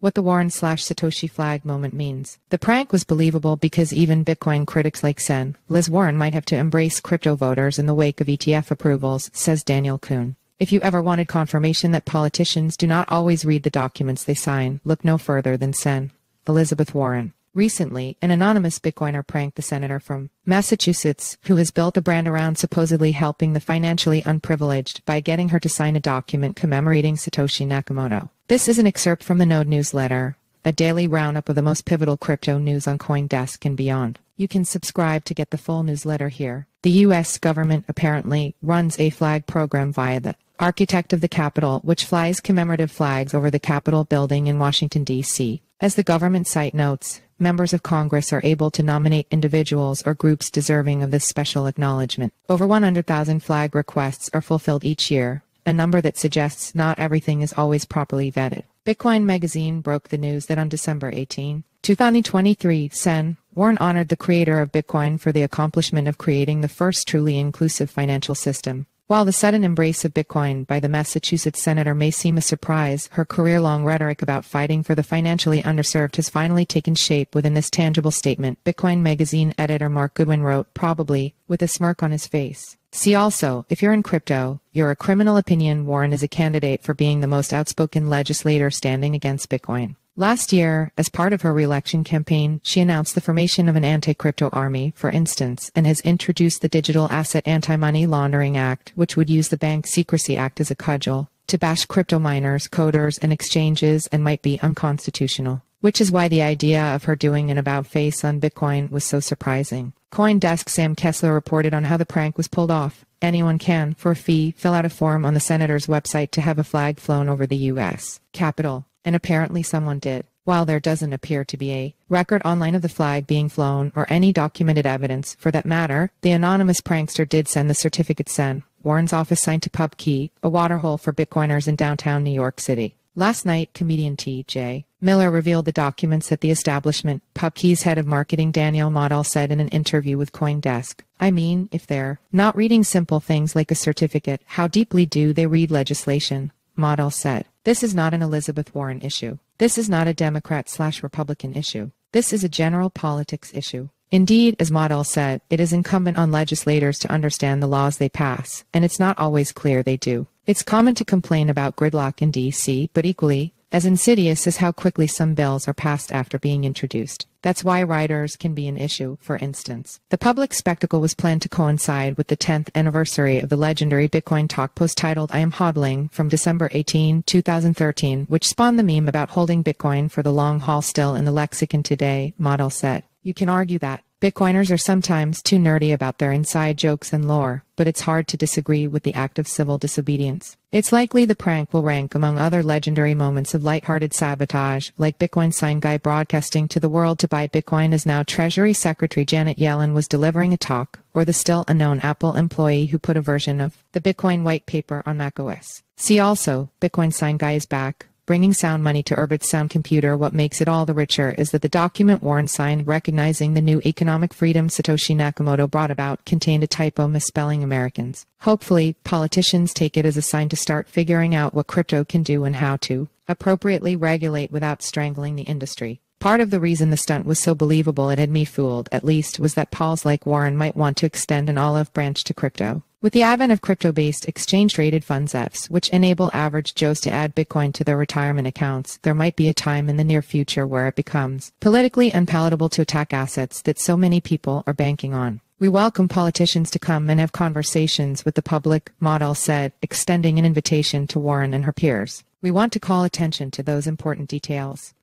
what the Warren/Satoshi flag moment means. The prank was believable because even Bitcoin critics like Sen. Liz Warren might have to embrace crypto voters in the wake of ETF approvals, says Daniel Kuhn. If you ever wanted confirmation that politicians do not always read the documents they sign, look no further than Sen. Elizabeth Warren. Recently, an anonymous Bitcoiner pranked the senator from Massachusetts, who has built a brand around supposedly helping the financially unprivileged by getting her to sign a document commemorating Satoshi Nakamoto. This is an excerpt from the Node newsletter, a daily roundup of the most pivotal crypto news on CoinDesk and beyond. You can subscribe to get the full newsletter here. The U.S. government apparently runs a flag program via the Architect of the Capitol, which flies commemorative flags over the Capitol building in Washington, D.C. As the government site notes, members of Congress are able to nominate individuals or groups deserving of this special acknowledgement. Over 100,000 flag requests are fulfilled each year, a number that suggests not everything is always properly vetted. Bitcoin magazine broke the news that on December 18, 2023, Sen. Warren honored the creator of Bitcoin for the accomplishment of creating the first truly inclusive financial system. While the sudden embrace of Bitcoin by the Massachusetts senator may seem a surprise, her career-long rhetoric about fighting for the financially underserved has finally taken shape within this tangible statement, Bitcoin magazine editor Mark Goodwin wrote, probably, with a smirk on his face. See also, if you're in crypto, you're a criminal opinion. Warren is a candidate for being the most outspoken legislator standing against Bitcoin. Last year, as part of her re-election campaign, she announced the formation of an anti-crypto army, for instance, and has introduced the Digital Asset Anti-Money Laundering Act, which would use the Bank Secrecy Act as a cudgel to bash crypto miners, coders, and exchanges and might be unconstitutional. Which is why the idea of her doing an about-face on Bitcoin was so surprising. CoinDesk Sam Kessler reported on how the prank was pulled off. Anyone can, for a fee, fill out a form on the senator's website to have a flag flown over the U.S. Capitol. And apparently someone did. While there doesn't appear to be a record online of the flag being flown or any documented evidence, for that matter, the anonymous prankster did send the certificate Sen. Warren's office signed to PubKey, a waterhole for Bitcoiners in downtown New York City. Last night, comedian T.J. Miller revealed the documents at the establishment. PubKey's head of marketing Daniel Kuhn said in an interview with CoinDesk, I mean, if they're not reading simple things like a certificate, how deeply do they read legislation? Kuhn said. This is not an Elizabeth Warren issue. This is not a Democrat/Republican issue. This is a general politics issue. Indeed, as Kuhn said, it is incumbent on legislators to understand the laws they pass, and it's not always clear they do. It's common to complain about gridlock in D.C., but equally as insidious is how quickly some bills are passed after being introduced. That's why riders can be an issue, for instance. The public spectacle was planned to coincide with the 10th anniversary of the legendary Bitcoin talk post titled I Am Hodling from December 18, 2013, which spawned the meme about holding Bitcoin for the long haul still in the lexicon today, Kuhn said. You can argue that Bitcoiners are sometimes too nerdy about their inside jokes and lore, but it's hard to disagree with the act of civil disobedience. It's likely the prank will rank among other legendary moments of lighthearted sabotage, like Bitcoin sign guy broadcasting to the world to buy Bitcoin as now Treasury Secretary Janet Yellen was delivering a talk, or the still unknown Apple employee who put a version of the Bitcoin white paper on macOS. See also, Bitcoin sign guy is back. Bringing sound money to Urbit's sound computer. What makes it all the richer is that the document Warren signed recognizing the new economic freedom Satoshi Nakamoto brought about contained a typo misspelling Americans. Hopefully, politicians take it as a sign to start figuring out what crypto can do and how to appropriately regulate without strangling the industry. Part of the reason the stunt was so believable it had me fooled, at least, was that Pauls like Warren might want to extend an olive branch to crypto. With the advent of crypto-based exchange-traded funds ETFs, which enable average Joes to add Bitcoin to their retirement accounts, there might be a time in the near future where it becomes politically unpalatable to attack assets that so many people are banking on. We welcome politicians to come and have conversations with the public, Kuhn said, extending an invitation to Warren and her peers. We want to call attention to those important details.